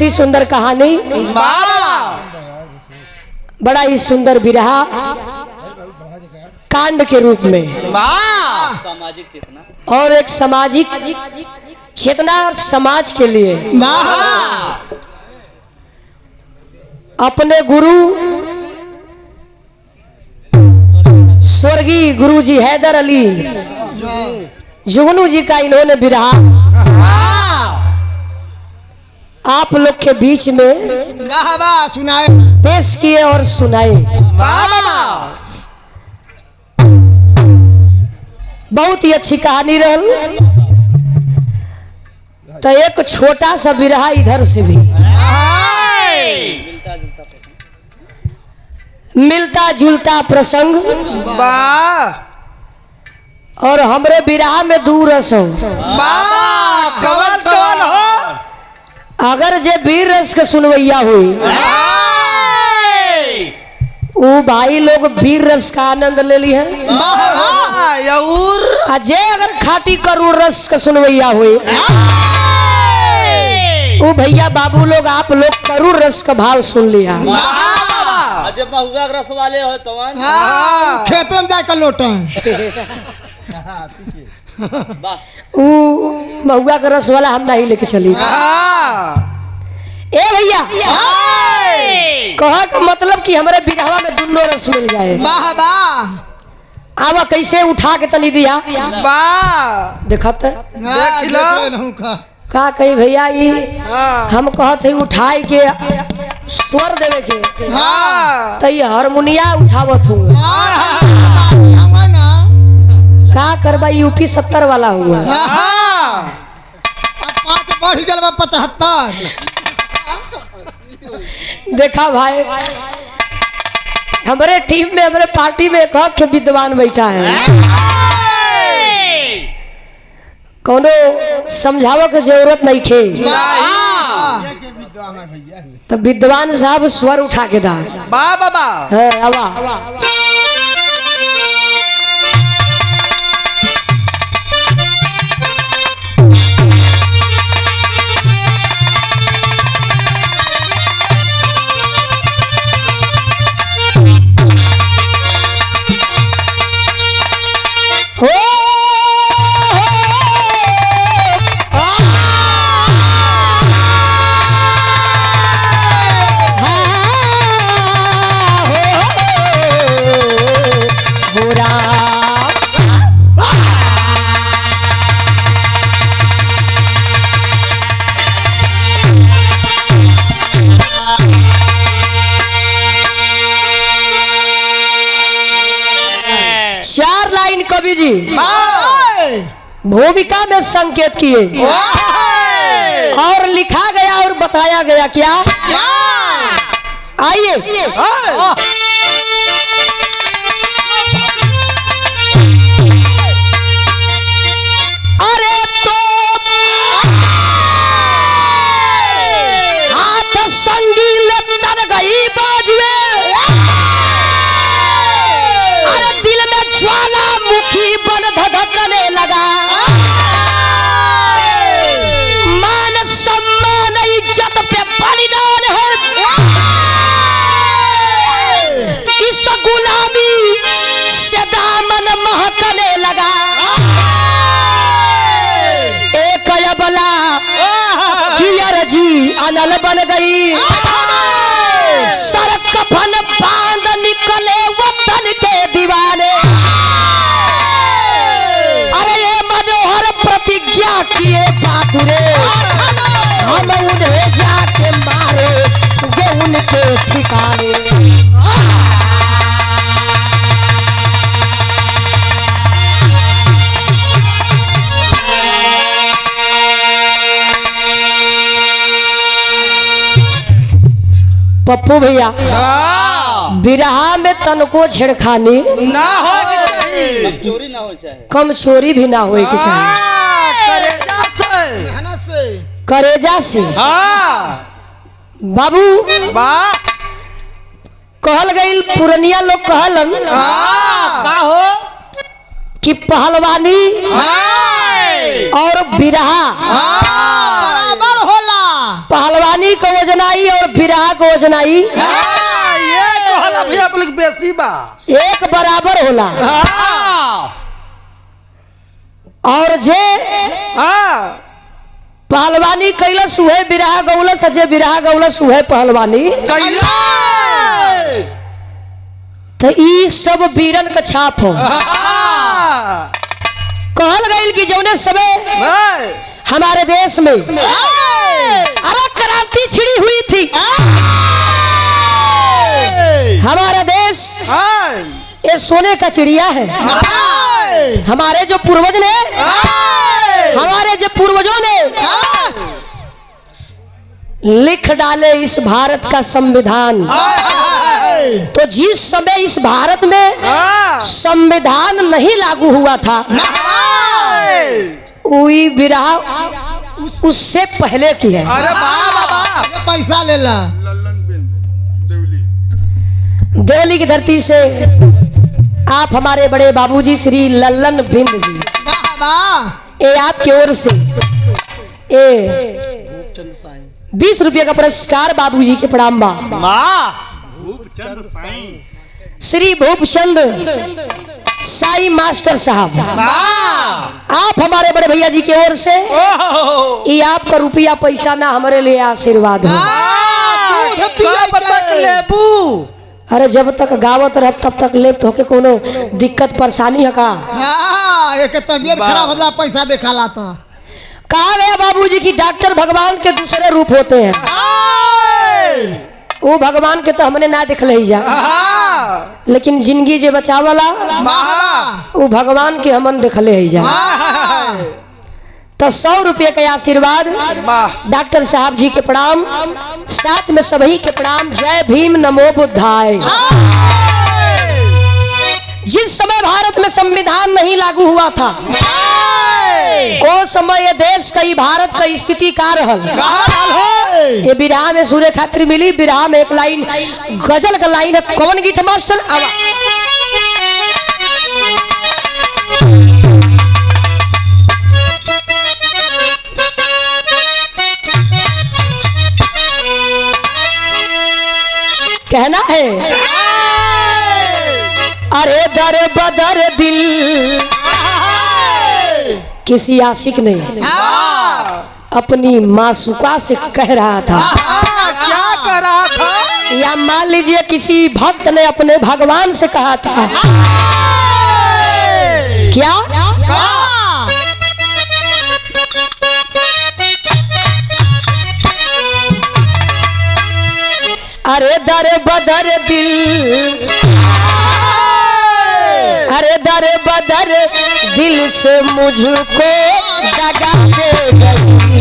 बहुत ही सुंदर कहानी, बड़ा ही सुंदर विरहा कांड के रूप में सामाजिक चेतना और एक सामाजिक चेतना और समाज के लिए अपने गुरु स्वर्गीय गुरु जी हैदर अली जुगनू जी का इन्होंने विरहा आप लोग के बीच में सुनाए पेश किए और सुनाए। बहुत ही अच्छी कहानी रहल। तो एक छोटा सा विरहा इधर से भी मिलता जुलता प्रसंग और हमरे विरहा में दू रस हो। अगर जे वीर रस के सुनवैया हुई वो भाई लोग वीर रस का आनंद ले ली है। जे अगर खाटी करूर रस का सुनवैया हुई वो भैया बाबू लोग आप लोग करूर रस का भाव सुन लिया। जब महुआ के रस वाले हो तो खेत में जाकर लोटा महुआ का रस वाला हम नहीं लेके चली। ए भैया कहा का मतलब कि हमारे बिरहवा में दोनों रस मिल जाए। आवा कैसे उठा के तनी दिया देखत का कही भैया हम कहते उठाई के स्वर देवे के तो ये हारमोनिया उठावत हूँ का करबा यूपी 70 वाला हुआ 5 बढ़ गया 75। देखा भाई हमारे टीम में हमारे पार्टी में एक के विद्वान बैठा है। कोनो समझावा की जरूरत नहीं थे तो विद्वान साहब स्वर उठा के दा बाबा आवा कवि जी भूमिका में संकेत किए और लिखा गया और बताया गया क्या आइए अरे तो हाथ संगील तर गई बाजुए अरे दिल में ज्वाला मुखी बन धधकने लगा मान सम्मान इज्जत पे बलिदान है इस गुलामी से दामन महकने लगा एक अबला हियर जी अनल बन गई सर कफन बांध निकले वतन के दीवाने प्रतिज्ञा किए बातुरे हम उन्हें जाके मारे गे उनके ठिकाने पप्पू भैया बिरहा में तनको छेड़खानी ना हो चोरी ना हो चाहे कम चोरी भी ना होए के चाहिए करेजा से बाबू कहल गई पुरनिया लोग कहलन का हो कि पहलवानी और बिरहा बराबर होला। पहलवानी पहलवानी को वजनाई और बिरहा को वजनाई ये कहला भैया अपने बेसी बा। एक बराबर होला। और जे पहलवानी कैलस उहे बिरहा गौलस, जे बिरहा गौलस उहे पहलवानी तो ई सब वीरन का छाप हो। कहल गई कि जौने समय हमारे देश में अरे क्रांति छिड़ी हुई थी, हमारा देश ये सोने का चिड़िया है। हमारे जो पूर्वज ने, हमारे जो पूर्वजों ने लिख डाले इस भारत का संविधान। तो जिस समय इस भारत में संविधान नहीं लागू हुआ था, वही बिरहा उससे पहले की है। अरे पैसा ले ला। देवली की धरती से आप हमारे बड़े बाबूजी श्री लल्लन बिंद जी, ये आपकी ओर से 20 रुपये का पुरस्कार बाबूजी के प्रणाम बा। श्री भूपचंद साई मास्टर साहब, आप हमारे बड़े भैया जी की ओर से ये आपका रुपया पैसा ना हमारे लिए आशीर्वाद हो। अरे जब तक गावत रह तब तक ले तो के कोनो दिक्कत परेशानी है का? एक तबीयत खराब होला पैसा देखाला था। कहा गया बाबूजी की डॉक्टर भगवान के दूसरे रूप होते हैं। वो भगवान के तो हमने ना देख ले जा, लेकिन जिंदगी जे बचावला वो भगवान के हमन देख ले जा। तो 100 रुपये का आशीर्वाद डॉक्टर साहब जी के प्रणाम, साथ में सभी के प्रणाम। जय भीम नमो बुद्धाय। जिस समय भारत में संविधान नहीं लागू हुआ था, वो समय ये देश का भारत का स्थिति का रहल। ये बिरहा में सूर्य खातिर मिली। बिरहा में एक लाइन गजल का लाइन है। कौन गीत मास्टर? आवा कहना है, अरे दर बदर दिल। किसी आशिक ने अपनी मासूका से कह रहा था। क्या कह रहा था? या मान लीजिए किसी भक्त ने अपने भगवान से कहा था। क्या? अरे दर बदर दिल, अरे दर बदर दिल से मुझको दगा दे गई।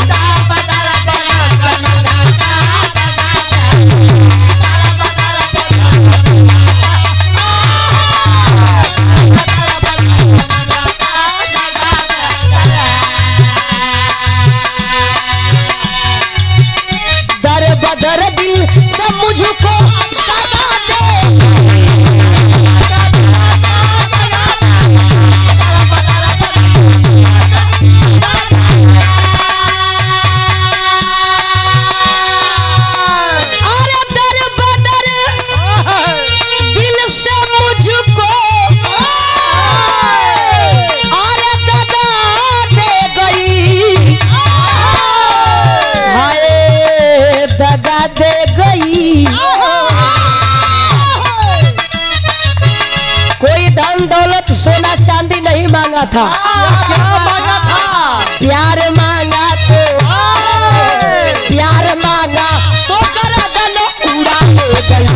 दर बदर दिल से मुझको दगा दे। दे गई। कोई धन दौलत सोना चांदी नहीं मांगा था। क्या मांगा था? प्यार मांगा तो, प्यार मांगा तो गर्दन उड़ा दे गई।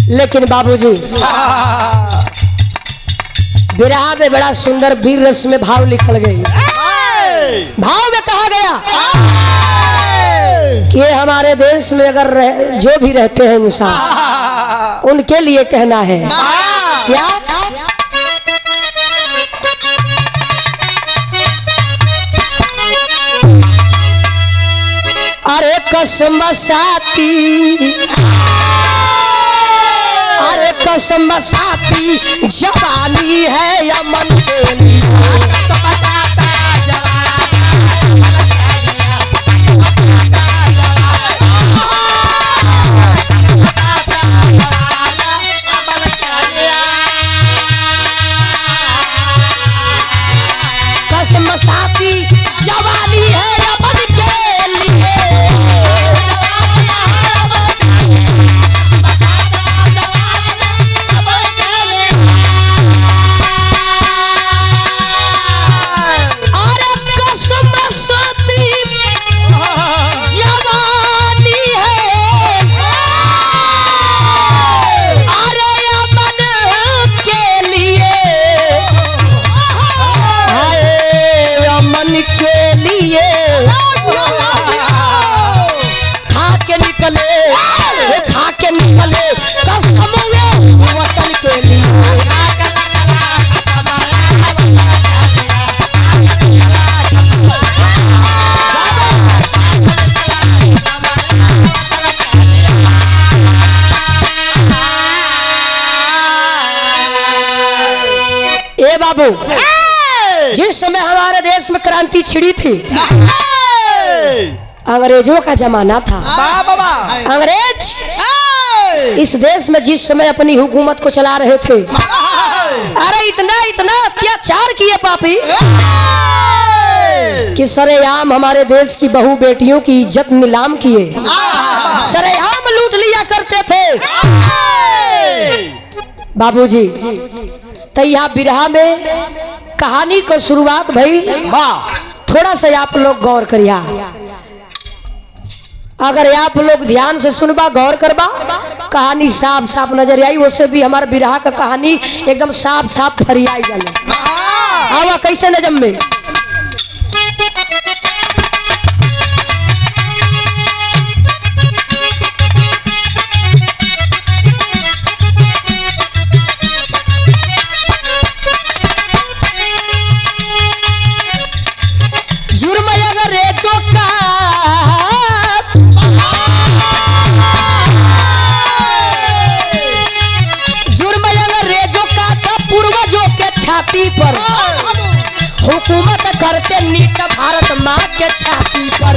लेकिन बाबूजी बिरहा में बड़ा सुंदर वीर रस में भाव लिखल गई। भाव में कहा गया कि हमारे देश में अगर जो भी रहते हैं इंसान, उनके लिए कहना है। क्या? अरे कसम साथी, अरे कसम साथी जवानी है अमन के लिए। कसम साथी जवानी है अमन के लिए। अरे कसम साथी जवानी है, अरे अमन के लिए, अमन के लिए। खा के निकले, खा के निकले कसम ये वतन के लिए। ए बाबू, जिस समय हमारे देश में क्रांति छिड़ी थी, अंग्रेजों का जमाना था। अंग्रेज इस देश में जिस समय अपनी हुकूमत को चला रहे थे, अरे इतना इतना अत्याचार किए पापी कि सरेआम हमारे देश की बहू बेटियों की इज्जत नीलाम किए, सरेआम लूट लिया करते थे। बाबूजी, तो यहाँ बिरहा में कहानी को शुरुआत भई, थोड़ा सा आप लोग गौर करिया। अगर आप लोग ध्यान से सुनबा, गौर करबा, कहानी साफ साफ नजर आई। उससे भी हमारे बिरहा का कहानी एकदम साफ साफ फरियाई गल। आवा कैसे नजम में जुर्म अंग्रेजों का, जुर्म अंग्रेजों का था पूर्वजों के छाती पर, हुकूमत करते नीच भारत माँ के छाती पर।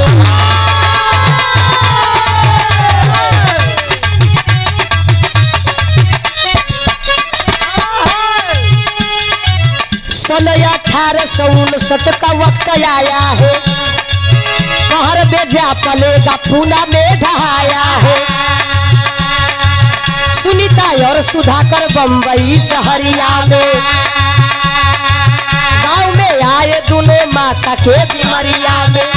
सन 1859 का वक्त आया है, बाहर बेजा पलेगा पूना में ढहाया है। सुनीता और सुधाकर बम्बई सहरिया में, गांव में आए दोनों माता के बीमरिया में।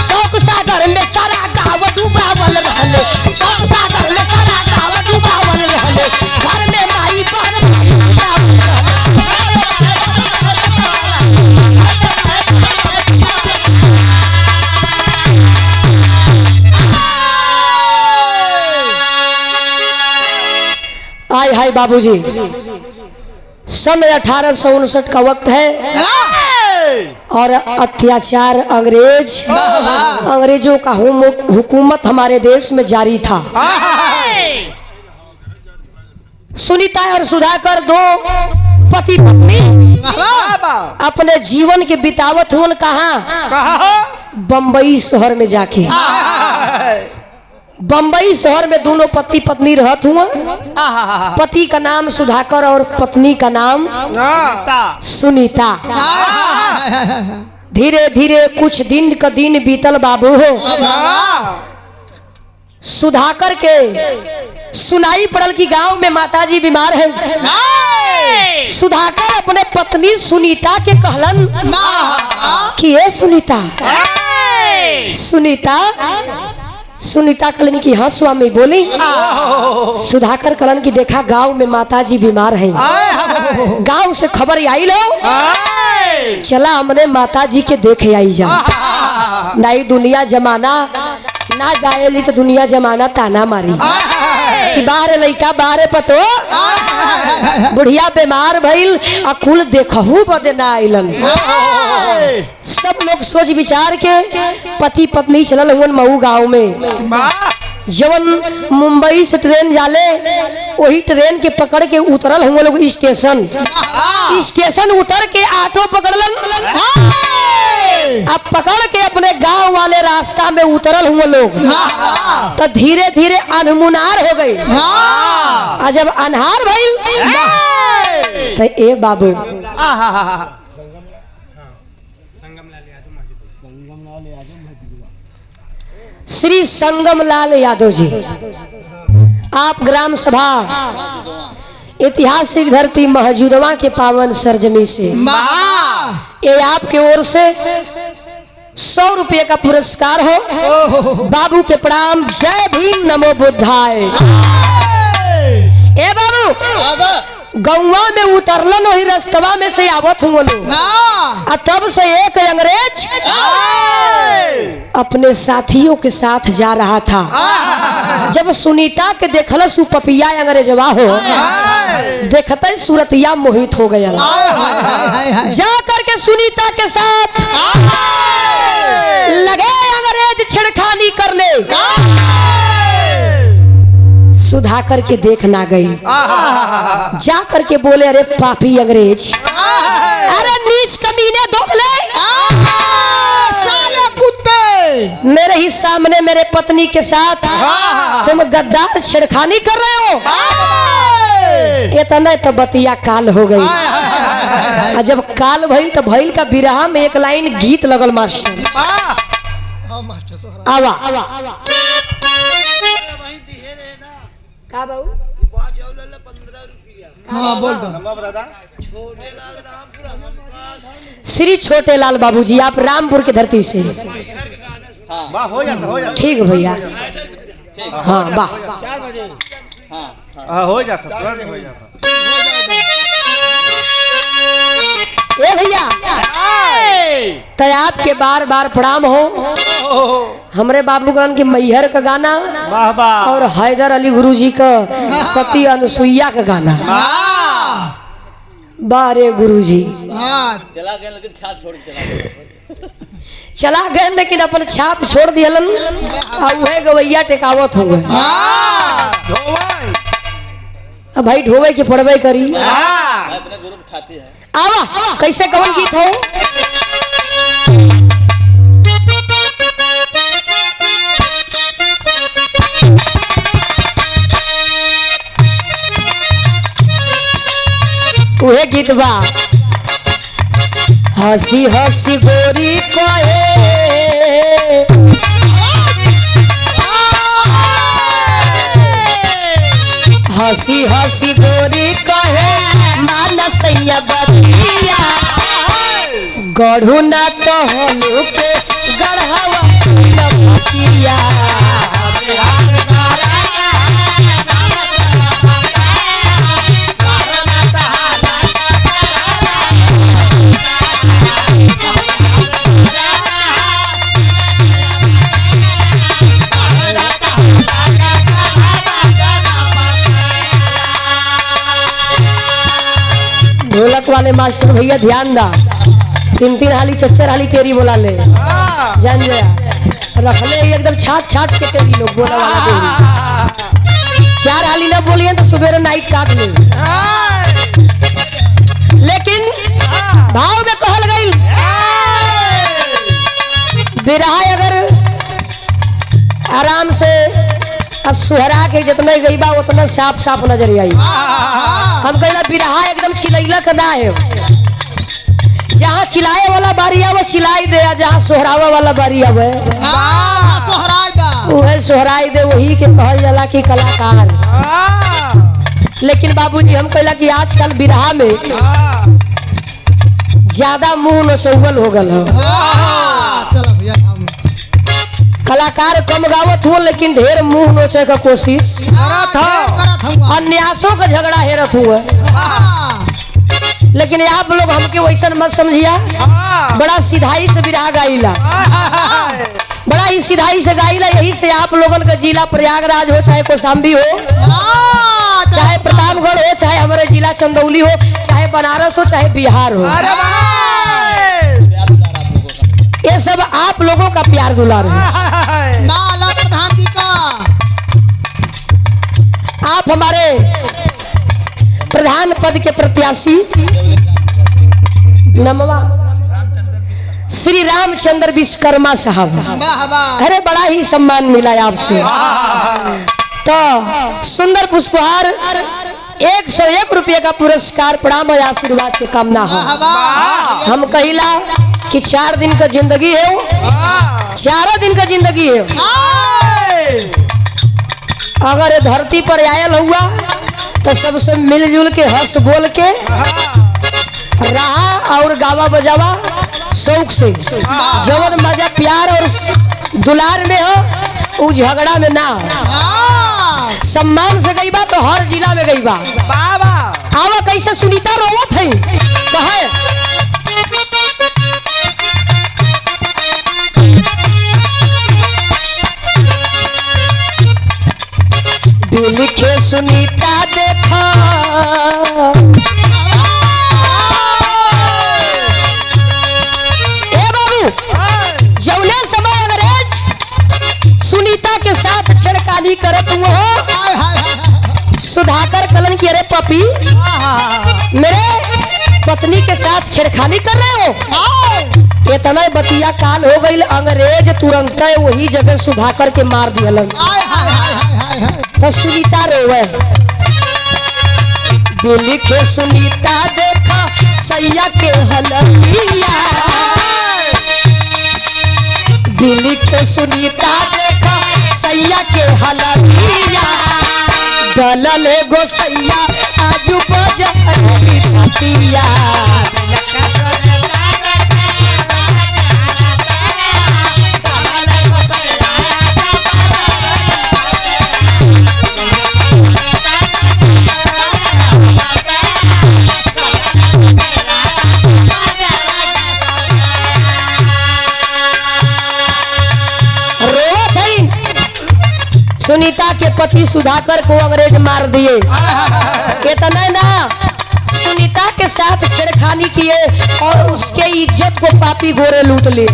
शौक सागर में सारा गाँव डूबावल रहले, शौक सागर में सारा गाँव डूबावल रहले। घर में माई बहन भाई सुतावल रहले। आय हाय बाबूजी, सन 1859 का वक्त है और अत्याचार अंग्रेजों का हुकूमत हमारे देश में जारी था। सुनीता और सुधाकर दो पति पत्नी अपने जीवन के बितावत हुन कहाँ? बम्बई शहर में जाके। बम्बई शहर में दोनों पति पत्नी रहत हुआ। पति का नाम सुधाकर और पत्नी का नाम सुनीता। धीरे धीरे कुछ दिन का दिन बीतल बाबू हो। सुधाकर के सुनाई पड़ल की गांव में माताजी बीमार है। सुधाकर अपने पत्नी सुनीता के कहलन कि ये सुनीता, सुनीता, सुनीता कहलन की हाँ स्वामी बोली। सुधाकर कहलन की देखा गांव में माताजी बीमार हैं, गांव से खबर आई लो, चला हमने माताजी के देखे आई जा। नहीं दुनिया जमाना ना जाएली तो दुनिया जमाना ताना मारी। कि बाहर लइका बाहर पतो बुढ़िया बीमार भइल आ कुल देखहू बदे ना आइलन। सब लोग सोच विचार के पति पत्नी चलल हुन मऊ गांव में। जवन मुंबई से ट्रेन जाले वही ट्रेन के पकड़ के उतरल हम लोग स्टेशन। स्टेशन उतर के ऑटो पकड़लन, अब पकड़ के अपने गांव वाले रास्ता में उतरल हम लोग। तो धीरे धीरे अनमुनार हो गई। और जब अनहार भइल तो ए बाबू श्री संगम लाल यादव जी, आप ग्राम सभा ऐतिहासिक धरती महजूदवा के पावन सरजमी से ये आपके ओर से 100 रुपये का पुरस्कार हो। बाबू के प्रणाम। जय भीम, नमो बुद्धाय। ए बाबू गौवा में उतरलन वही रास्तवा में से आवत हूँ लोग। तब से एक अंग्रेज अपने साथियों के साथ जा रहा था। जब सुनीता के देखलस पपिया अंग्रेजवा हो, देखते सूरतिया मोहित हो गया। जा करके सुनीता के साथ लगे अंग्रेज छेड़खानी करने। सुधाकर के देख ना गई। जा करके बोले अरे पापी अंग्रेज, अरे नीच कमीने दोगले, साले कुत्ते, मेरे ही सामने मेरे पत्नी के साथ तुम गद्दार छेड़खानी कर रहे हो। इतना तो बतिया काल हो गई। जब काल भइल तो भइल का बिरहा में एक लाइन गीत लगल मास्टर। आवा का बाबू? हाँ बोल दो। श्री छोटे लाल बाबूजी, आप रामपुर की धरती से। हो जाता ठीक भैया। हाँ वाह हो जाता तुरंत हो जाता। ए भैया तो आपके बार बार प्रणाम हो। हमरे बाबूगण के मैहर का गाना और हैदर अली गुरुजी का सती अनुसुईया का गाना। बारे गुरुजी चला गए लेकिन छाप छोड़ चला गए लेकिन अपन छाप छोड़ दियलन। वह गवैया टेकावत हो गए। अब भाई ढोवे के पड़वे करी। अपने गुरु ठाती है। आवा कैसे कवन गीत हो? वह गीत बा हंसी हंसी गोरी कहे, हंसी हंसी गोरी कहे मानसैया बतिया, गढ़ू ना तो हलू के गढ़वा बतिया। ढोलक वाले मास्टर भैया ध्यान दा, 3-3 हाली 4-4 हाली टेरी बोला ले जान गया। रखले एकदम छाट छाट के टेरी लोग बोला वाला टेरी। 4 हाली ना बोलिए तो सुबह नाइट काट ले। लेकिन भाव में कहल गई बिरहा अगर आराम से सुहरा के जितना गई बा उतना साफ साफ नजर आई। हम कहला बिरहा एकदम चिलैला का ना है। जहाँ चिल्लाए वाला बारी आवे चिल्लाई दे, जहाँ सोहरावा वाला बारी आवे वह सोहराई दे। वही के कहल जाला कि कलाकार। लेकिन बाबूजी हम कहला कि आजकल बिरहा में ज्यादा मुंह नचौगल हो गल। कलाकार कम गावत हो लेकिन ढेर मुंह नोचे का कोशिश अन्यासों का झगड़ा हेरत हुआ। लेकिन आप लोग हमके वैसा मत समझिया। बड़ा सिधाई से बिरहा गाइला, बड़ा ही सिधाई से गाइला। यही से आप लोगन का जिला प्रयागराज हो, चाहे कौशाम्बी हो, चाहे प्रतापगढ़ हो, चाहे हमारे जिला चंदौली हो, चाहे बनारस हो, चाहे बिहार हो, ये सब आप लोगों का प्यार दुलार है। माला प्रधान जी का आप हमारे प्रधान पद के प्रत्याशी नमवा श्री रामचंद्र विश्वकर्मा साहब, वाह वाह अरे बड़ा ही सम्मान मिला है आपसे। तो सुंदर पुष्पहार 101 रुपये का पुरस्कार प्रणाम और आशीर्वाद के कामना हो। हम कहिला कि 4 दिन का जिंदगी है, 4 दिन का जिंदगी है। अगर ये धरती पर आयल हुआ तो सबसे मिलजुल के हंस बोल के रहा और गावा बजावा शौक से। जवन मजा प्यार और दुलार में हो वो झगड़ा में ना हो। सम्मान से गई बा तो हर जिला में गई बा। आवा कैसे सुनीता रोवत है कहे लिखे सुनीता देखा ए बाबू, जौने समय अंग्रेज सुनीता के साथ छेड़खानी करत हुए हो, सुधाकर कलन की अरे पपी मेरे पत्नी के साथ छेड़खानी कर रहे हो। इतना बतिया काल हो गई, अंग्रेज तुरंत वही जगह सुधाकर के मार दियलन। तो सुनीता रोवे लिखे सुनीता देखा सैया के हलतिया, लिखे सुनीता देखा सैया के हलतिया, दलल गो सैया आजू बजती पतिया। सुनीता के पति सुधाकर को अंग्रेज मार दिए। इतना ना, सुनीता के साथ छेड़खानी किए और उसके इज्जत को पापी गोरे लूट लिए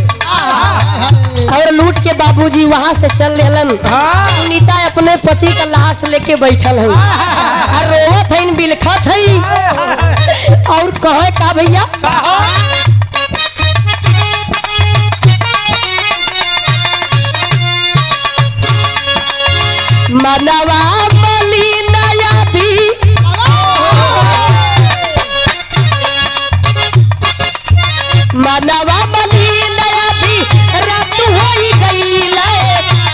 और लूट के बाबूजी वहां से चल लेलन। सुनीता अपने पति का लाश लेके बैठल है और रोवत है, बिलखत है और कहे का भैया मनवा बली नया भी मनवा बली नया भी रात हो गई ले,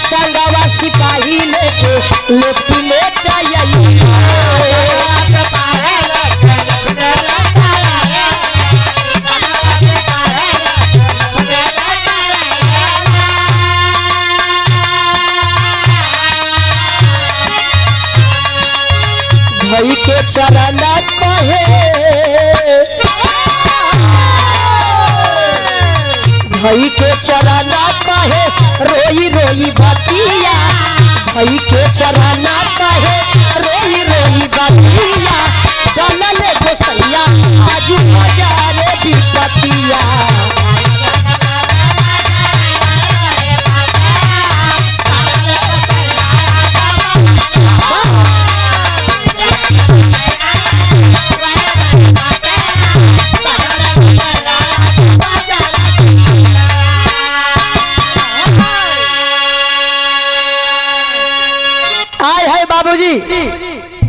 संगवा सिपाही लेके लेती लेता यही भाई के चरण कहे, भाई के चरण कहे रोई रोई बतिया, भाई के चरण कहे रोई रोई बतिया, दलल गोसैया आजू बाजारे विपतिया।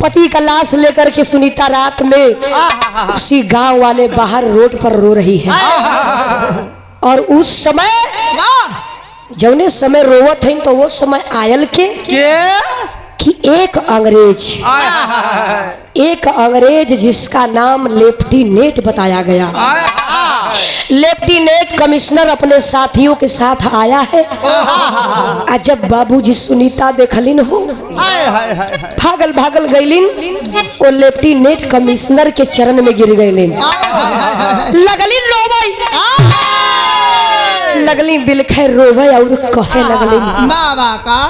पति का लाश लेकर के सुनीता रात में उसी गांव वाले बाहर रोड पर रो रही है। और उस समय जौने समय रोवत है तो वो समय आयल के कि एक अंग्रेज जिसका नाम लेफ्टिनेंट बताया गया, लेफ्टिनेंट कमिश्नर अपने साथियों के साथ आया है। आज जब बाबूजी सुनीता देखलिन हो भागल भागल गईलिन, वो लेफ्टिनेंट कमिश्नर के चरण में गिर गईलिन, लगलिन रोवई लगली बिलखे रोवे और कहे लगली बाबा का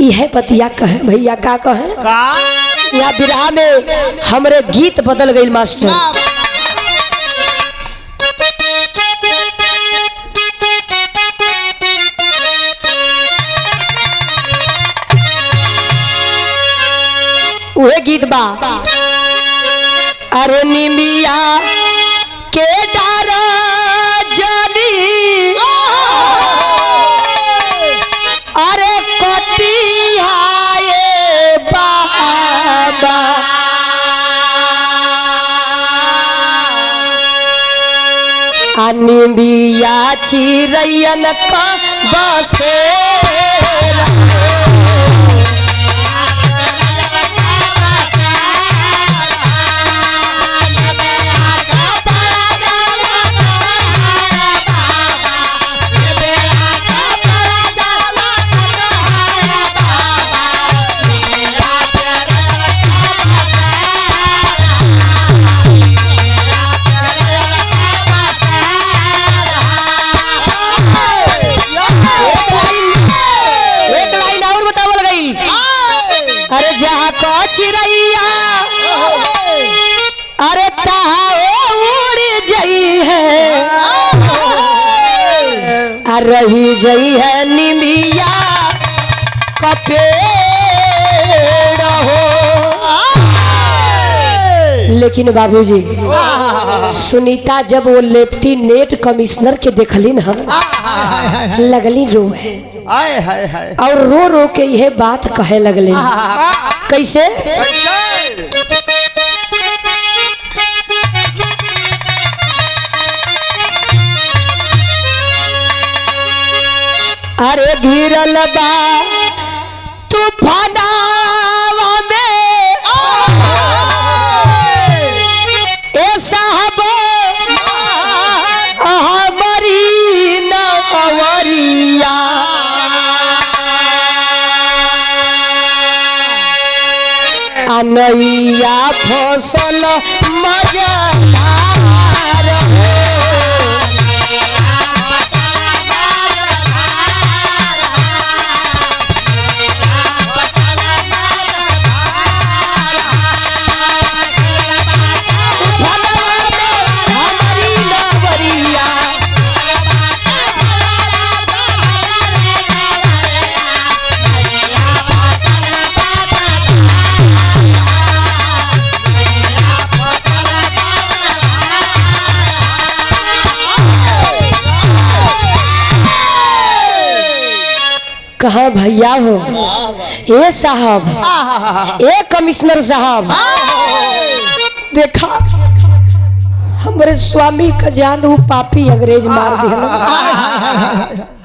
इहे पतिया कहे भैया का कहे का यहाँ बिरहा में हमरे गीत बदल गई मास्टर। उहे गीत बा अरे निमिया के डारा जानी अरे कतिहाए बाबा निमिया चिरैयन का बसे चिरैया अरे ताओ उड़ जई है रही जई है निमिया कपेड़ हो। लेकिन बाबूजी सुनीता जब वो लेफ्टिनेंट कमिश्नर के देखली ना लगली रोए आए हाय हाय और रो रो के यह बात कहे लगले कैसे अरे घिरल बा तूफानावा में ए साहब हमारी नवरिया अनैया फसल मजेदार हमारी नवरिया कहा भैया हो ए साहब ए कमिश्नर साहब देखा हमारे स्वामी का जान वो पापी अंग्रेज मार दिया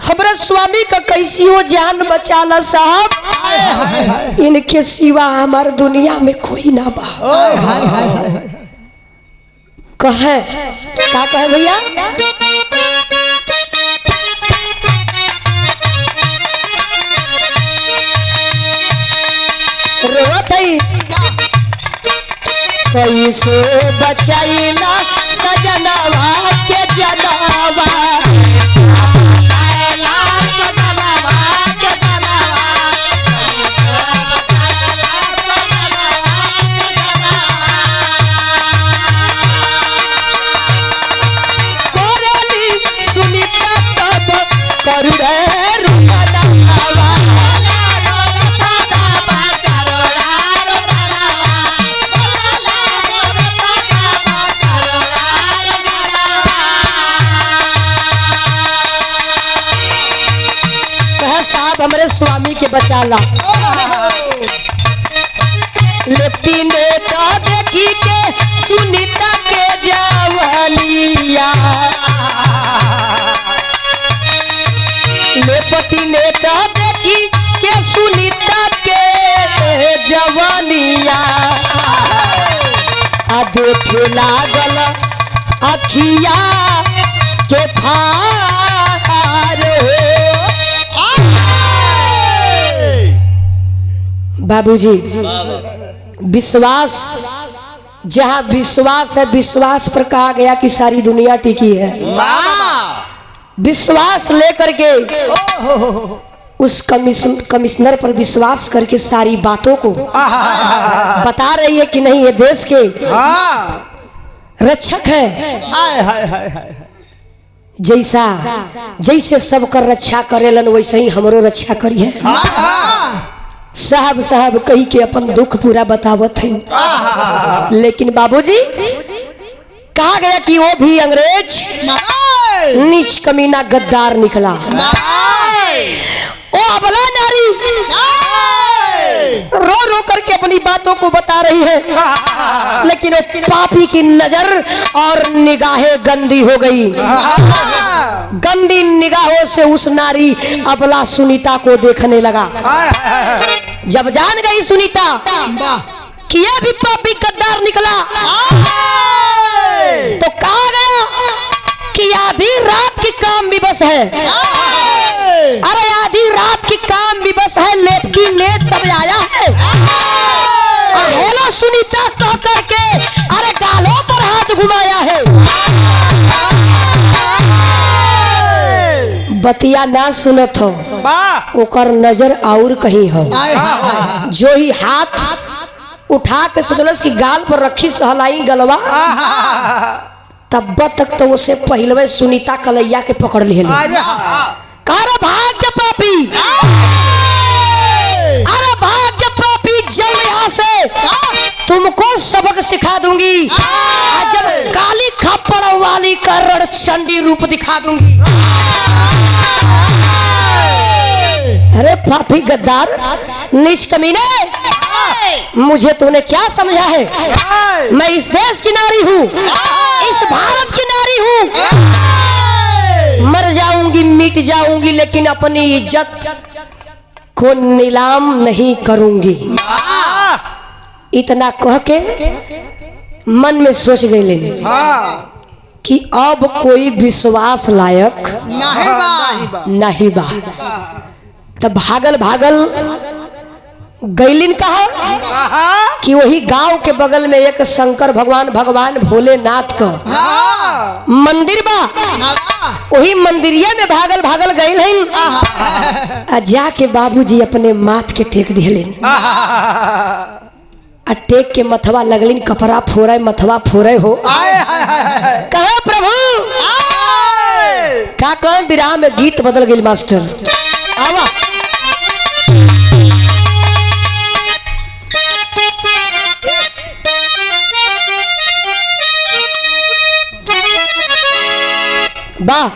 हमारे स्वामी का कैसी हो जान बचाला साहब इनके सिवा हमारे दुनिया में कोई ना बा कहे का कहे भैया रोत कैसे बचाइला सजनवा के जनवा सुनीता सब करू रे हमारे स्वामी के बचाला लेफ्टिनेंट देखी के सुनीता के जवानिया लेफ्टिनेंट देखी के सुनीता के जवानिया आ देखे लागल अखिया के फार बाबूजी विश्वास जहाँ विश्वास है विश्वास पर कहा गया कि सारी दुनिया टिकी है विश्वास लेकर के उस कमिश्नर पर विश्वास करके सारी बातों को बता रही है कि नहीं ये देश के रक्षक है। जैसे सबकर रक्षा करेलन वैसे ही हमरो रक्षा करिए। साहब साहब कही के अपन दुख पूरा बतावत है। लेकिन बाबूजी कहा गया कि वो भी अंग्रेज नीच कमीना गद्दार निकला। ओ अबला नारी रो रो करके अपनी बातों को बता रही है, लेकिन वो पापी की नजर और निगाहें गंदी हो गई। गंदी निगाहों से उस नारी अबला सुनीता को देखने लगा। जब जान गई सुनीता कि यह भी पापी गद्दार निकला, तो कहा गया कि आधी रात की काम भी बस है। अरे आधी रात की काम भी बस है, लेट की लेट तब आया है। हेलो सुनीता कह करके अरे गालों पर हाथ घुमाया है। बतिया ना सुनत हो, ओकर नजर और कहीं हो। जो ही हाथ उठा के सोचलस कि गाल पर रखी सहलाई गलवा, तब तक तो उसे पहलवे सुनीता कलैया के पकड़ ले। अरे भाग जा पापी, अरे भाग जा पापी, चल यहाँ से, तुमको सबक सिखा दूंगी। जब काली खप्पड़ वाली का रणचंडी रूप दिखा दूंगी। अरे पापी गद्दार निष्कमीने, मुझे तूने क्या समझा है? मैं इस देश की नारी हूँ, इस भारत की नारी हूँ। मर जाऊंगी मिट जाऊंगी, लेकिन अपनी इज्जत को नीलाम नहीं करूंगी। इतना कह के मन में सोच गई लेने कि अब कोई विश्वास लायक नहीं बा। तब भागल भागल गैलिन कहा कि वही गांव के बगल में एक शंकर भगवान भोलेनाथ का मंदिर बा। वही मंदिरिया में भागल भागल गैल हैं। जाके बाबूजी अपने माथ के टेक दिहलेन। टेक के मथवा लगलिन, कपड़ा फोरे मथवा फोरे हो। कहे प्रभु का कौन विराह में गीत बदल गई मास्टर। आवा वाह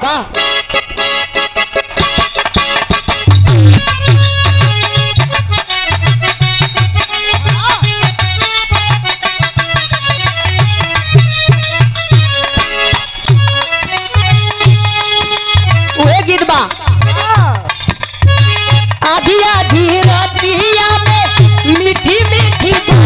गीत बा। आधी आधी रातिया में मीठी मीठी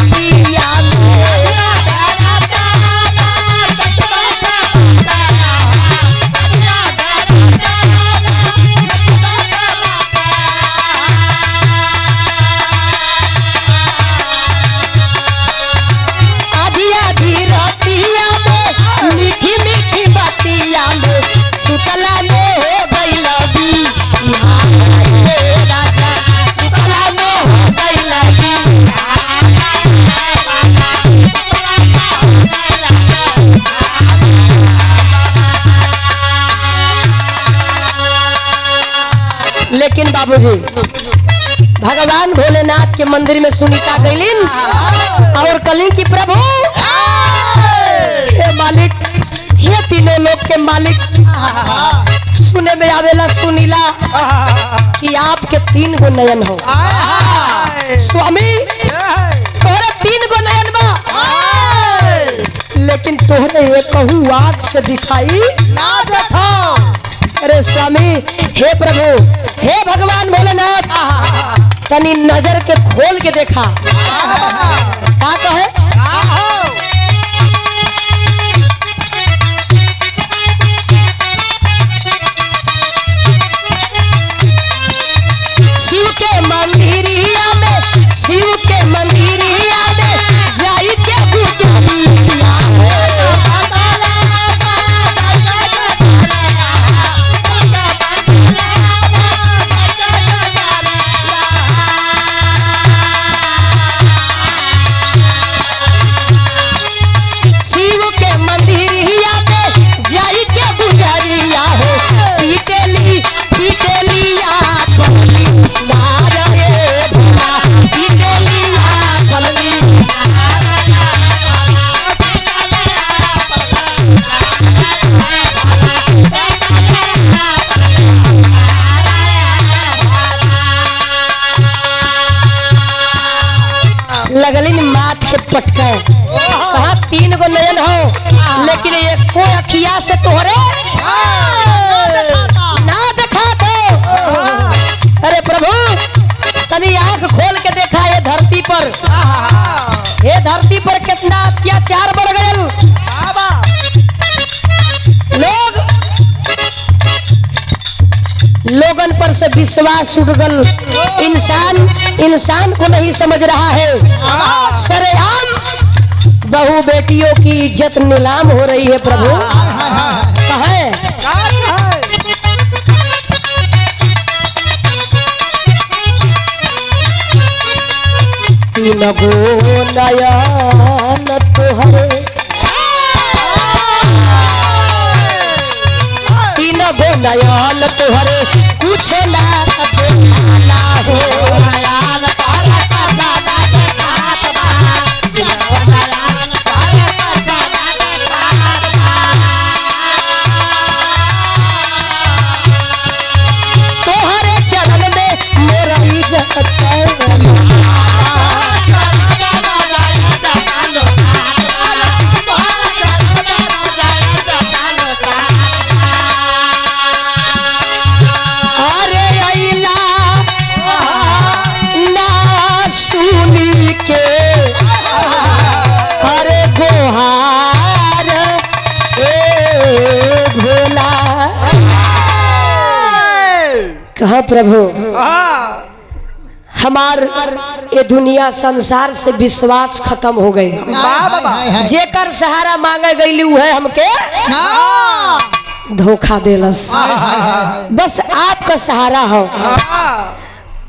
बातिया में सुतला में हो गई लगी। राजा सुतला में हो गई लगी। लेकिन बाबूजी भगवान भोलेनाथ के मंदिर में सुनीता गईलिन और कलिन की प्रभु हे मालिक, हे तीनों लोग के मालिक, सुने में आवेला सुनीला कि आपके 3 गो नयन हो। स्वामी तोहरे 3 गो नयन बा, लेकिन तोहरे ये कहूँ आँख से दिखाई ना देखो। अरे स्वामी, हे प्रभु, हे भगवान भोलेनाथ, तनी नजर के खोल के देखा। क्या कहे? शिव के मंदिरिया में, शिव के मंदिरिया में जाई के गुजरिया। लगलिन माथ के पट्टा। कहा 3 गो नयन हो लेकिन एको अखिया से तोहरे ना देखा दो। अरे प्रभु तनी आंख खोल के देखा ये धरती पर कितना अत्याचार बढ़ गए। लोगन पर से विश्वास उठ गल। इंसान को नहीं समझ रहा है। सरेआम बहू बेटियों की इज्जत नीलाम हो रही है। प्रभु कहे तीन गो नयन तोहरे, तीन गो नयन तोहरे कुछ ना देखला हो। तोहरे चरण में मेरा इज्जत कहा प्रभु हमार ये दुनिया संसार से विश्वास खत्म हो गई। जेकर सहारा मांगे गई है हमके धोखा देलस। बस आपका सहारा हो।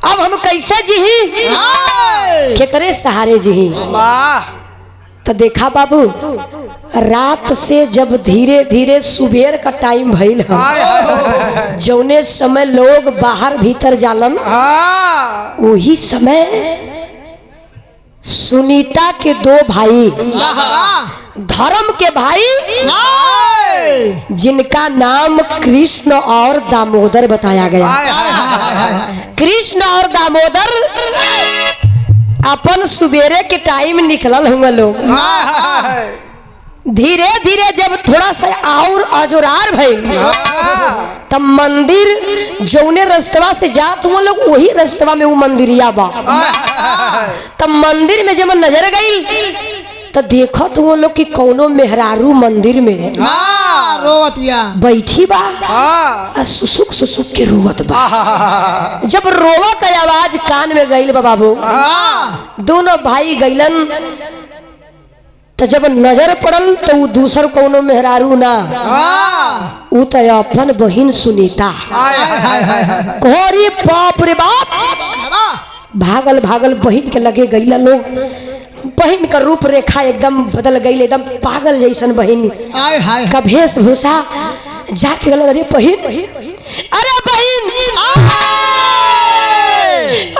अब हम कैसे जीही केकरे सहारे जीही। तो देखा बाबू रात से जब धीरे धीरे सुबेर का टाइम भइल है, जौने समय लोग बाहर भीतर जालन वही समय सुनीता के 2 भाई धर्म के भाई जिनका नाम कृष्ण और दामोदर बताया गया। कृष्ण और दामोदर अपन सुबेरे के टाइम निकलल होंगे लोग। धीरे धीरे जब थोड़ा सा और अजोरार भइल तब मंदिर जौने रास्तवा से जात हुआ लोग वही रास्तवा में वो मंदिरिया बा। तब मंदिर में जब नजर गई तो देखत हुआ लोग कि कौनो मेहरारू मंदिर में रोवतिया बैठी बा सुसुक सुसुक के रोवत बा। जब रोवा का आवाज कान में गईल बा बाबू, दोनों भाई गईलन तो जब नजर पड़ल तो वो दूसर कौनो मेहरारू ना, वो तो अपन बहिन सुनीता। अरे बाप रे बाप, भागल भागल बहिन के लगे गईला लोग। बहन का रूप रेखा एकदम बदल गई, एकदम पागल जैसन बहन का वेशभूषा। जाके गल, अरे बहन, अरे बहन,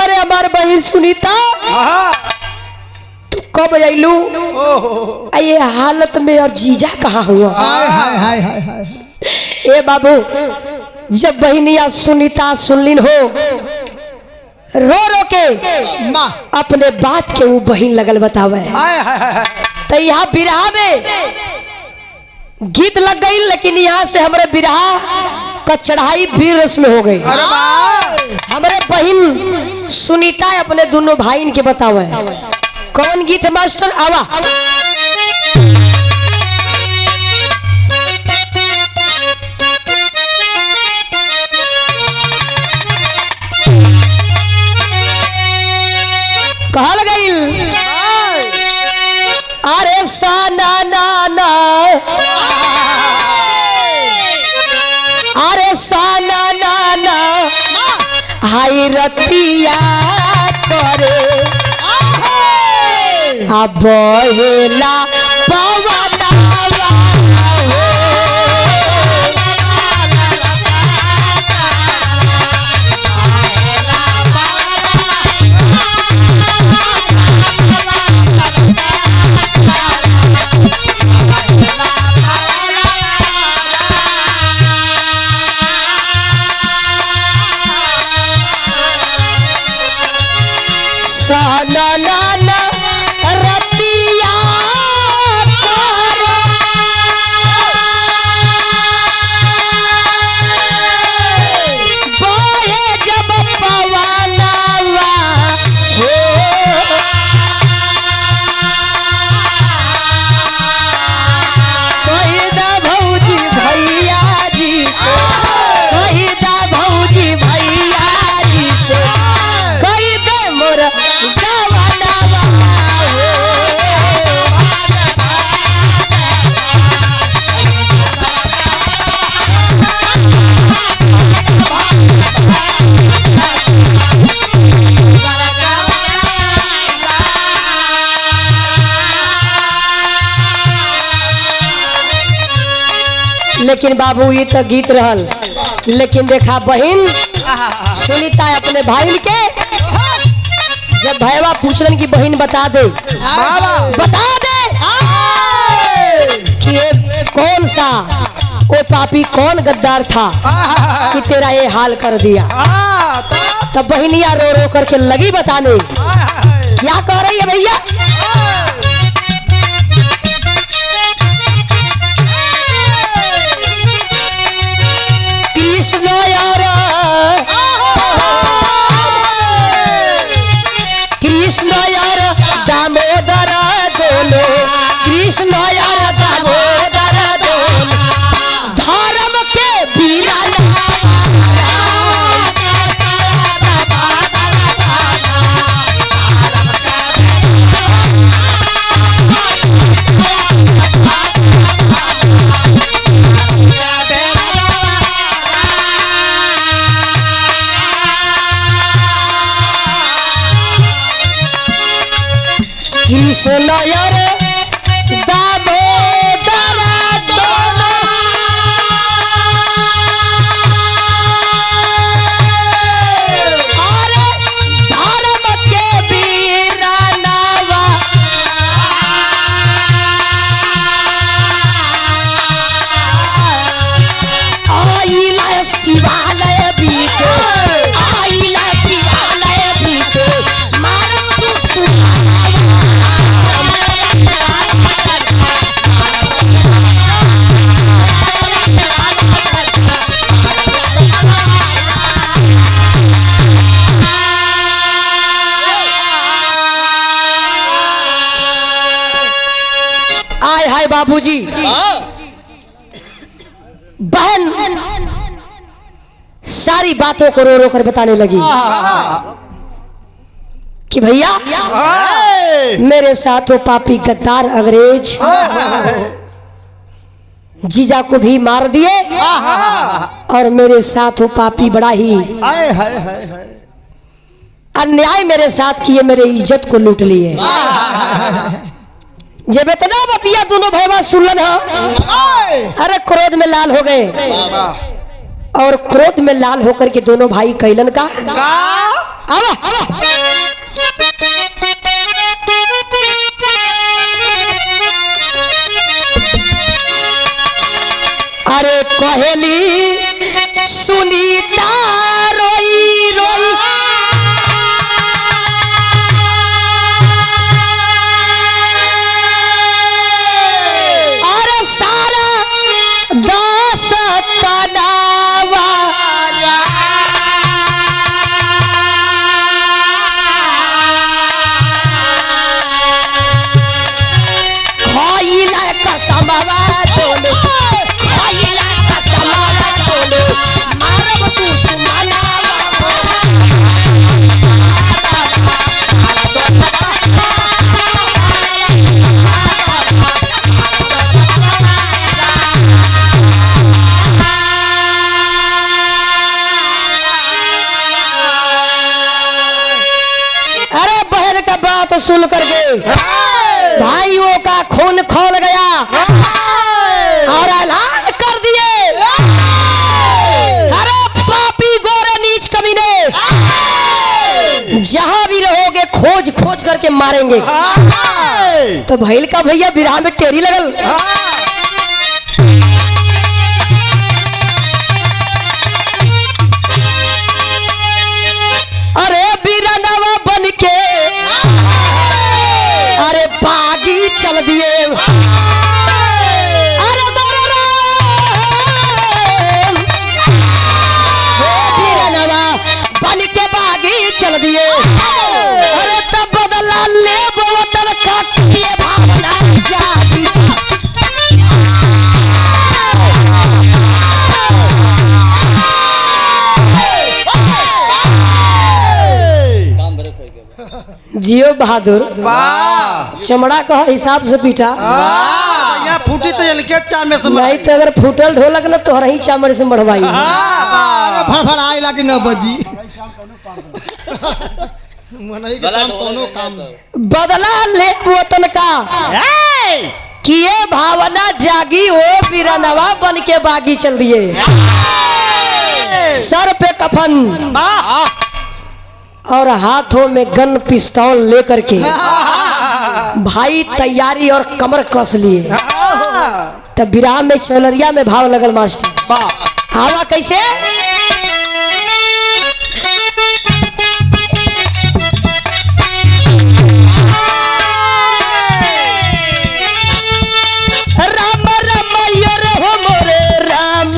अरे हमार बहन सुनीता तू कब आइलू? ये हालत में और जीजा कहाँ हुआ? ए बाबू, जब बहनिया सुनीता सुनलिन हो रो रो के अपने बात के वो बहन लगल बतावे। तो यहाँ बिरहा में गीत लग गई, लेकिन यहाँ से हमारे बिरहा का चढ़ाई वीर रस में हो गई। हमारे बहन सुनीता अपने दोनों भाई के बतावे। कौन गीत है मास्टर? आवा। कहा लगाई? अरे साना नाना, अरे साना नाना हाय रतिया करे अब हेला पवना साना नाना लेकिन बाबू ये तो गीत रहल, लेकिन देखा बहन सुनीता अपने भाई के जब भैया पूछलन की बहन बता दे कि ये कौन सा वो पापी कौन गद्दार था कि तेरा ये हाल कर दिया। तब बहनिया रो रो करके लगी बताने क्या कह रही है भैया। कृष्ण यार कृष्ण यार दामोदर दोनों, कृष्ण यार दामोदर दोनों धर्म के बिना कृष्ण यार दामोदर दोनों अरे धर्म के बिना नावा आइला शिवालय बीच आइला शिवालय बीच मारम तू सुना आय हाय बाबूजी। बहन सारी बातों को रो रो कर बताने लगी कि भैया मेरे साथ वो पापी गद्दार अंग्रेज जीजा को भी मार दिए और मेरे साथ वो पापी बड़ा ही अन्याय मेरे साथ किए, मेरे इज्जत को लूट लिए। जब इतना बतिया दोनों भैया सुनलन है, अरे क्रोध में लाल हो गए और क्रोध में लाल होकर के दोनों भाई कैलन का अरे कहेली सुनीता रोई रोई अरे सारा दास तनावा खाइला कसमवा बोले खाइला कसमवा बोले मारब तू सुमनावा अरे बहन का बात सुन करके भाइयों का खून खोल गया और ऐलान कर दिए अरे पापी गोरे नीच कमीने जहां भी रहोगे खोज खोज करके मारेंगे। तो भैल का भैया बिरहा में टेरी लगल अरे बिरनवा बन के अरे बागी चल दिए अरे बिरनवा बन के बागी चल दिए अरे तब बदला ले बोतल का किए भावना जाती जियो बहादुर चमड़ा का हिसाब से पीटा यहाँ फूटी तो हल्के चामे से नहीं तो अगर फूटल ढोलक न तो ही चामड़ से मढ़वाई फड़फड़ आए लागे 9 बजी मनई के काम कोनो काम बदला ले वतन का कि ये भावना जागी हो बिरनवा बन के बागी चल दिए, सर पे कफन और हाथों में गन पिस्तौल लेकर के भाई तैयारी और कमर कस लिए। तब विराम में चौलरिया में भाव लगल मास्टर, आवा कैसे? राम राम रे हो मोरे राम,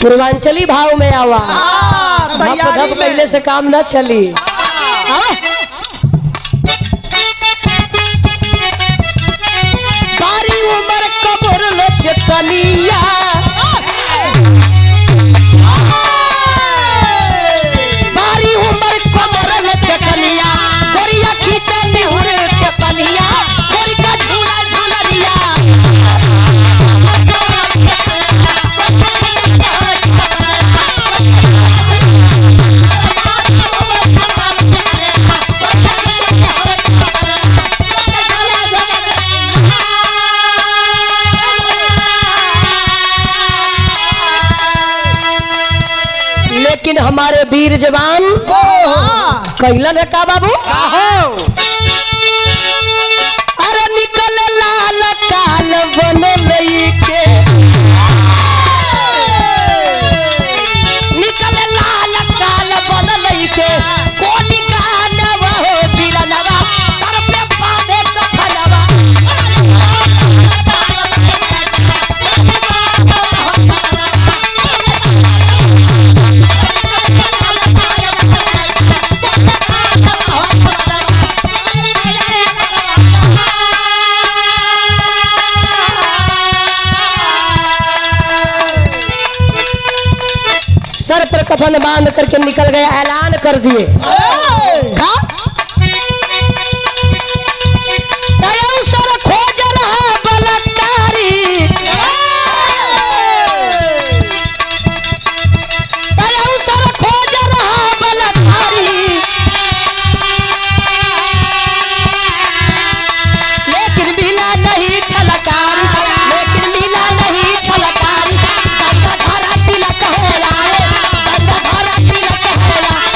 पूर्वांचली भाव में आवा, धप पहले से काम न चली। बारी उमर कबर लचकनिया, बारी उमर कबर लचकनिया, गोरिया खींचे निहुर के पनिया, गोरी का झूला झूलनिया। लेकिन हमारे वीर जवान कैलन है का बाबू? अरे निकल लाल काल बन के, निकल लाल काल बन के, कोली गानवा हो बिरनवा, सर पे बांधे कफनवा। सर पर कफन बांध करके निकल गए, ऐलान कर दिए। सर खोज रहा बलात्कारी, सर खोज रहा बलात्कारी, लेकिन मिला नहीं छलकारी, लेकिन मिला नहीं छलकारी। गंगाधरा तिलक हो लाए, गंगाधरा तिलक हो लाए।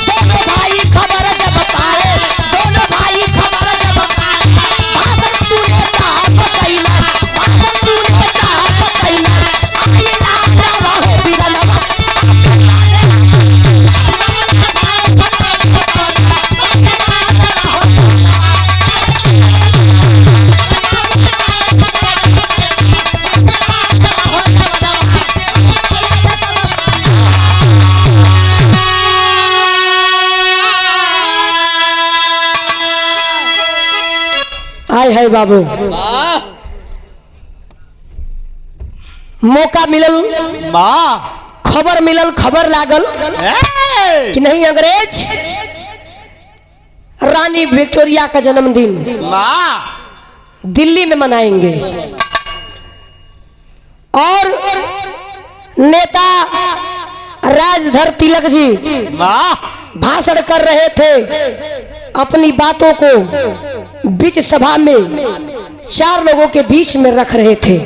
दोनों भाई खबर जब पाए, दोनों भाई खबर जब पाए, बाबन सुने ताप कैला, बाबन सुने ताप कैला। आई लाडवा हो बिरनवा, आय है बाबू। वाह मौका मिलल, खबर मिलल, खबर लागल कि नहीं अंग्रेज रानी विक्टोरिया का जन्मदिन दिल्ली में मनाएंगे और नेता राजधर तिलक जी भाषण कर रहे थे, अपनी बातों को बीच सभा में 4 लोगों के बीच में रख रहे थे।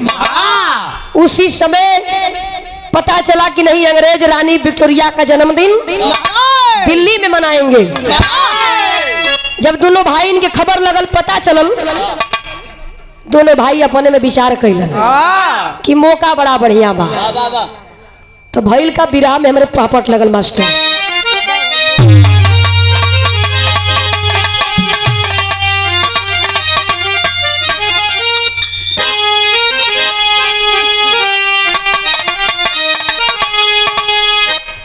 उसी समय पता चला कि नहीं अंग्रेज रानी विक्टोरिया का जन्मदिन दिल्ली में मनाएंगे। जब दोनों भाई इनके खबर लगल, पता चलल, दोनों भाई अपने में विचार कैलन कि मौका बड़ा बढ़िया बा। तो भैल का विराम में हमारे पापट लगल मास्टर।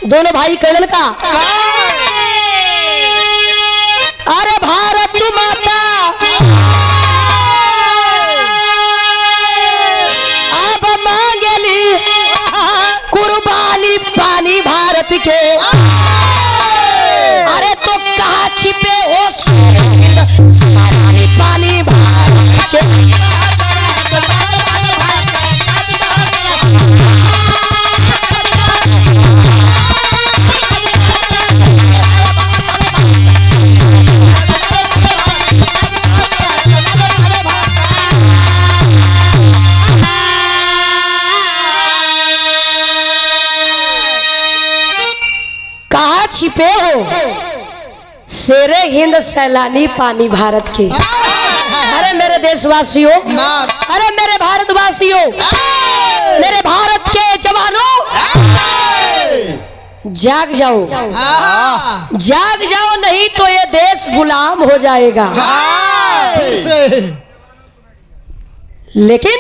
दोनों भाई कैलन का, अरे भारत माता अब मांगेली कुर्बानी पानी भारत के। अरे तो कहाँ छिपे हो सारानी पानी भारत के। छिपे हो शेरे हिंद सैलानी पानी भारत के। अरे मेरे देशवासियों, अरे मेरे भारतवासियों, मेरे भारत के जवानों, जाग जाओ, जाग जाओ, नहीं तो ये देश गुलाम हो जाएगा। लेकिन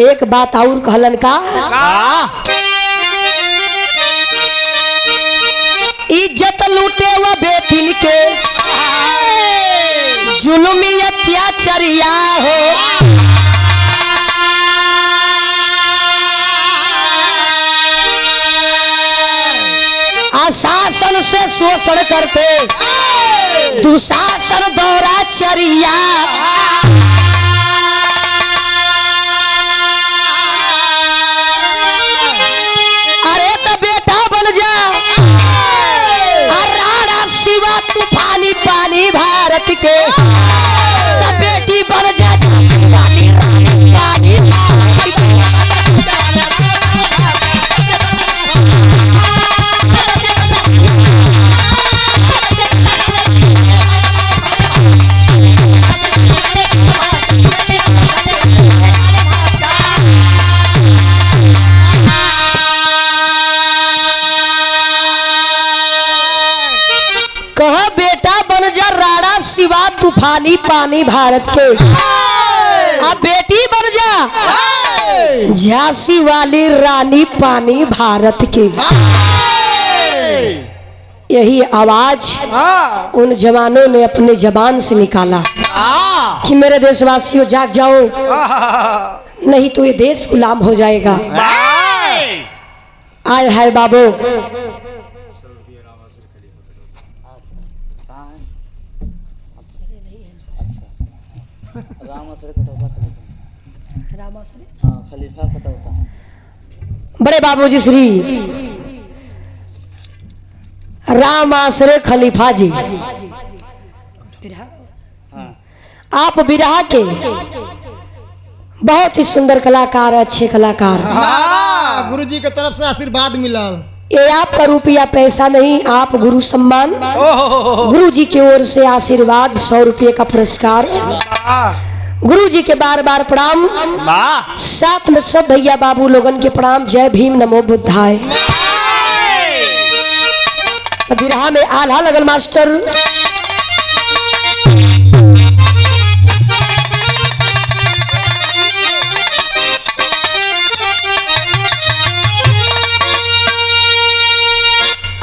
एक बात और कहलन का, इज्जत लूटे वो बेटिन के जुल्मी अत्याचारिया हो। आशासन से शोषण करते दुशासन दौराचरिया। अरे तो बेटा बन जा राणा शिवा तूफानी पानी भारत के। तो बेटी बन जा पानी पानी कहा बेटा बन जा राणा शिवा तूफानी पानी भारत के। अब बेटी बन जा झांसी वाली रानी पानी भारत के। यही आवाज उन जवानों ने अपने जबान से निकाला कि मेरे देशवासियों जाग जाओ, नहीं तो ये देश गुलाम हो जाएगा। आए हाय बाबू, खलीफा पता होता है। बड़े बाबूजी श्री राम आश्रय खलीफा जी, आप बिरहा के बहुत ही सुंदर कलाकार, अच्छे कलाकार। गुरु जी के तरफ से आशीर्वाद मिलल। ये आपका रुपया पैसा नहीं, आप गुरु सम्मान, गुरु जी की ओर से आशीर्वाद, 100 रुपये का पुरस्कार। गुरु जी के बार बार प्रणाम, साथ में सब भैया बाबू लोगन के प्रणाम। जय भीम, नमो बुद्धाय। बिरहा में आल्हा लगल मास्टर।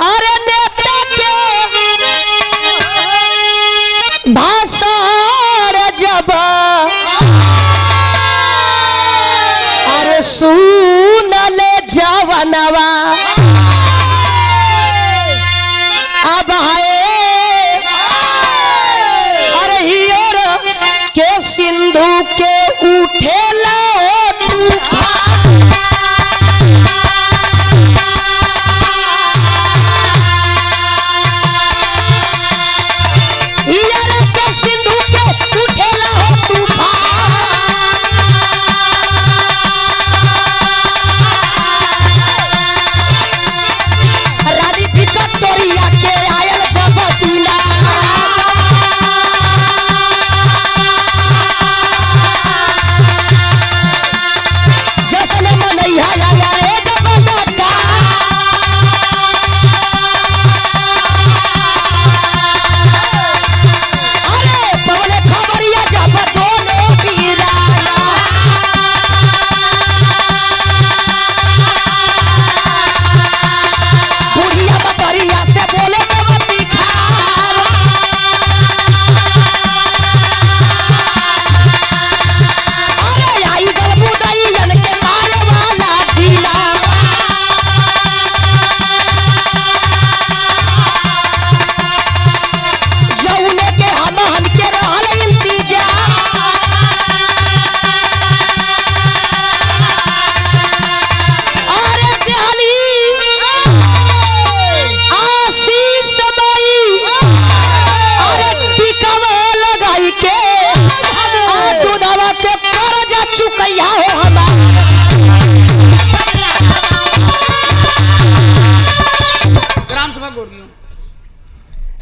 अरे नेता के भाषण जब अरे सुन ले जवनवा, अब है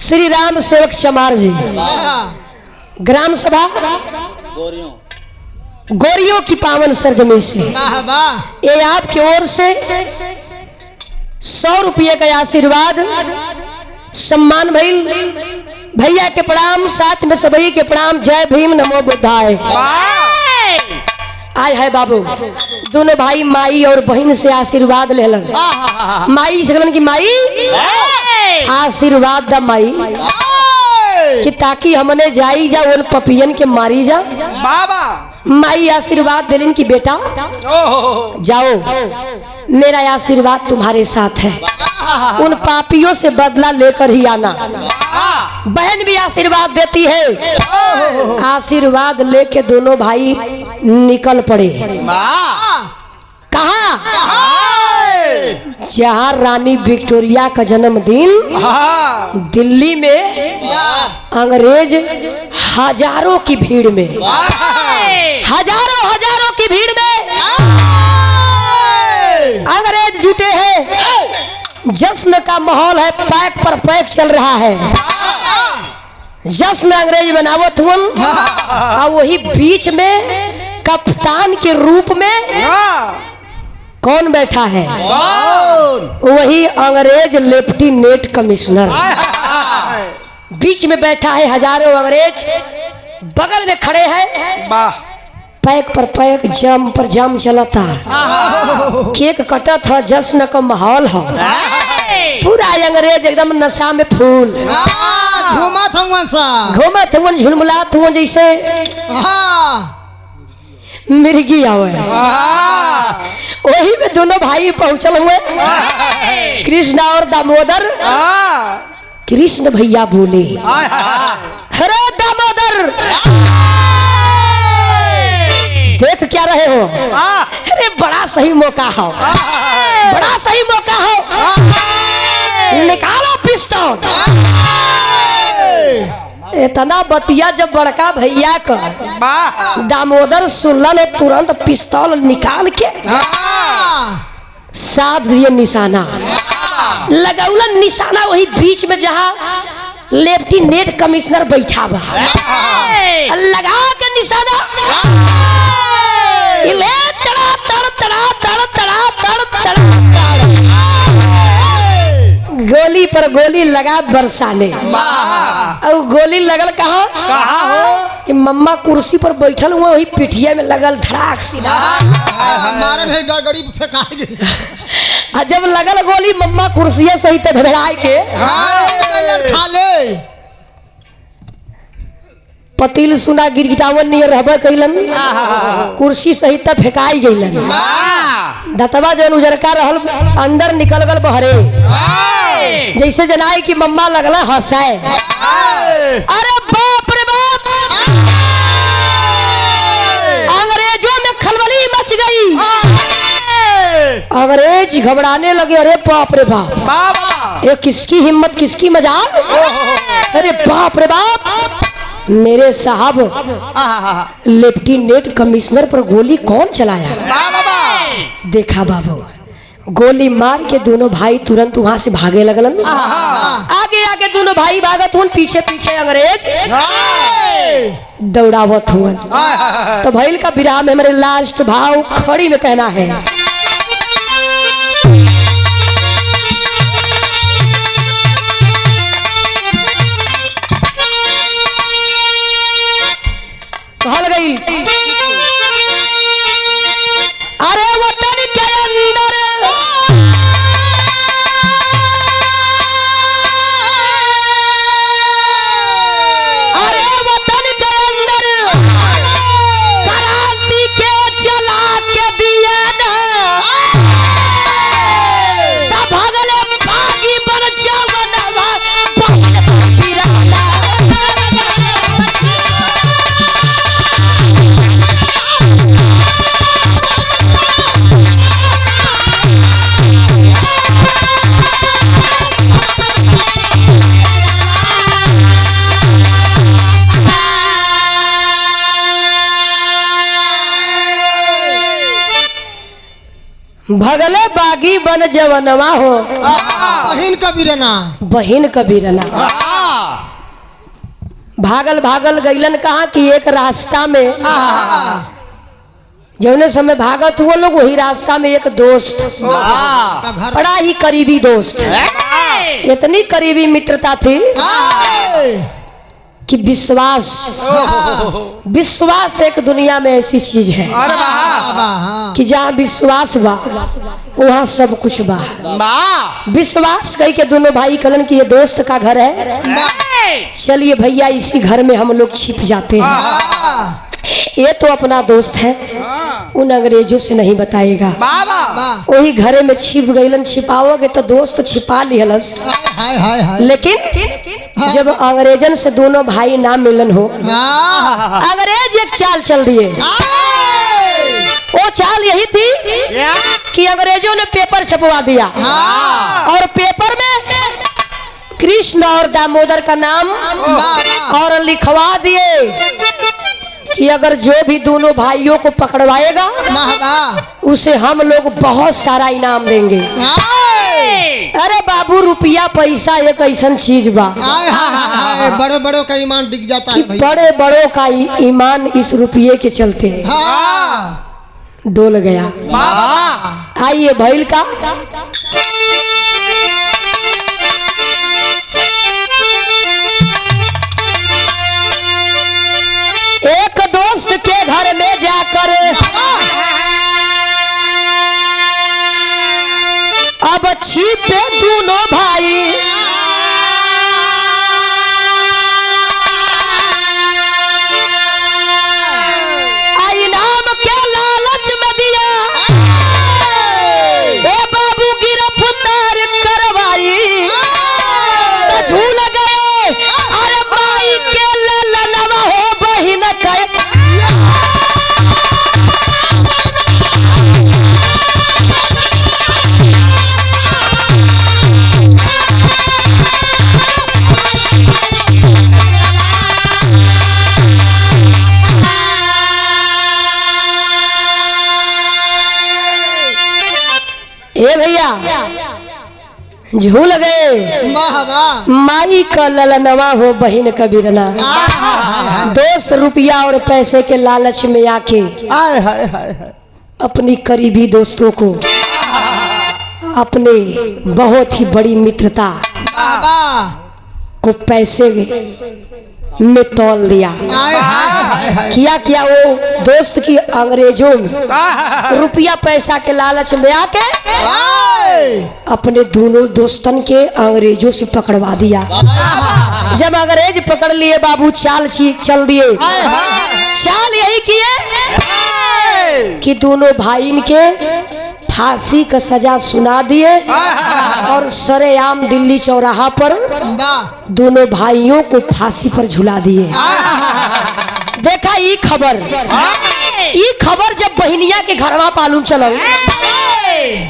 श्री राम सेवक चमार जी, ग्राम सभा गोरियों गोरियों की पावन सरजमी से वाह वाह। ये आपकी ओर से 100 रुपये का आशीर्वाद सम्मान भइल। भैया के प्रणाम, साथ में सभी के प्रणाम। जय भीम, नमो बुद्धाय। आय है बाबू, दोनों भाई माई और बहन से आशीर्वाद लेलन। माई से कहलन कि माई आशीर्वाद द माई, कि ताकि हमने जाई जा उन पपियन के मारी जा। बाबा माई आशीर्वाद दिलिन कि बेटा जाओ, मेरा आशीर्वाद तुम्हारे साथ है, उन पापियों से बदला लेकर ही आना। बहन भी आशीर्वाद देती है। आशीर्वाद लेके दोनों भाई निकल पड़े। कहाँ? जहाँ रानी विक्टोरिया का जन्मदिन दिल्ली में, अंग्रेज हजारों की भीड़ में, हजारों की भीड़ में अंग्रेज जुटे हैं। जश्न का माहौल है, पैक पर पैक चल रहा है। जश्न अंग्रेज बनावत हुआ, और वही बीच में कप्तान के रूप में कौन बैठा है? वही अंग्रेज लेफ्टिनेंट कमिश्नर बीच में बैठा है। हजारों अंग्रेज बगल में खड़े हैं। पैक पर पैक, जम पर जम चला था। केक कटा था, जश्न का माहौल हो। पूरा अंग्रेज एकदम नशा में फूल घूमत हुआ, झुलमुलात हुआ जैसे मिर्गी आवे। वही में दोनों भाई पहुंचल हुए, कृष्ण और दामोदर। कृष्ण भैया बोले, अरे दामोदर देख क्या रहे हो? अरे बड़ा सही मौका हो, बड़ा सही मौका हो, निकालो पिस्तौल। इतना बतिया जब बड़का भैया का दामोदर सुनलन, तुरंत पिस्तौल निकाल के साध दिए निशाना। लगौलन निशाना वही बीच में जहाँ लेफ्टिनेंट कमिश्नर बैठा बा, लगा के निशाना। तड़ा तड़ तड़ा तड़ तड़ा तड़ तड़, गोली पर गोली लगा बरसाने। और गोली लगल कहाँ हो? कि मम्मा कुर्सी पर बैठल हुआ, वही पिठिया में लगल धड़ाक सीधा। जब लगल गोली, मम्मा कुर्सिया सहित धड़ाई के पतिल सुना गिरगिटावन नियर रहबे कैलन, कुर्सी सहित फेंकाई गईलन। दतवा जन उजरका रहल अंदर निकल गल बहरे, जैसे जनाई कि मम्मा लगला हंसाए। अरे बाप रे बाप, अंग्रेजों में खलबली मच गई। अंग्रेज घबराने लगे। अरे बाप रे बाप, ये किसकी हिम्मत, किसकी मजाल? अरे बाप रे बाप, मेरे साहब लेफ्टिनेंट कमिश्नर पर गोली कौन चलाया? देखा बाबू, गोली मार के दोनों भाई तुरंत वहां से भागे लगलन। आगे आगे दोनों भाई भागत हुन, पीछे पीछे अंग्रेज दौड़ावत हुन। तो भैल का विराम है, मेरे लास्ट भाव खड़ी में कहना है। हल गई। अरे वतन के अंदर क्रांति के चला के दिया ना, तब भगले भागी बन जावनवा बहन बिराना। भगले बागी बन जवनवा हो, बहन कबीरना, बहन कबीरना। भागल भागल गईलन कहा कि एक रास्ता में जौने समय भागत हुआ लोग वही रास्ता में एक दोस्त, बड़ा ही करीबी दोस्त, इतनी करीबी मित्रता थी कि विश्वास एक दुनिया में ऐसी चीज है कि जहाँ विश्वास बा वहाँ सब कुछ बा। विश्वास कही के दोनों भाई कलन कि ये दोस्त का घर है, चलिए भैया इसी घर में हम लोग छिप जाते हैं। ये तो अपना दोस्त है, उन अंग्रेजों से नहीं बताएगा। वही घरे में छिप गईलन। छिपाओगे तो दोस्त छिपा लिहलस, लेकिन जब अंग्रेजन से दोनों भाई ना मिलन हो, अंग्रेज एक चाल चल दिए। वो चाल यही थी कि अंग्रेजों ने पेपर छपवा दिया और पेपर में कृष्ण और दामोदर का नाम और लिखवा दिए कि अगर जो भी दोनों भाइयों को पकड़वाएगा उसे हम लोग बहुत सारा इनाम देंगे। अरे बाबू, रुपया पैसा एक ऐसा चीज बा, बड़े बड़ों का ईमान डिग जाता कि है। बड़े बड़ों का ईमान इस रुपये के चलते डोल गया। आइए भैल का एक दोस्त के घर में जाकर अब छिपे दोनों भाई, इनाम के लालच में दिया ए बाबू गिरफ्तार करवाई तो झूल गए। अरे भाई के ललनवा हो बहिन के भैया झूल गए। माई का ललनवा हो बहिन कबीरना। दोस्त रुपया और पैसे के लालच में आके अपनी करीबी दोस्तों को अपने बहुत ही बड़ी मित्रता को पैसे में तौल दिया। किया वो दोस्त की अंग्रेजों में रुपया पैसा के लालच में आके अपने दोनों दोस्तन के अंग्रेजों से पकड़वा दिया। जब अंग्रेज पकड़ लिए बाबू चाल चल दिए। चाल यही किए कि दोनों भाई के फांसी का सजा सुना दिए और सरेआम दिल्ली चौराहा पर दोनों भाइयों को फांसी पर झुला दिए। देखा ये खबर जब बहनिया के घरवा मालूम चलल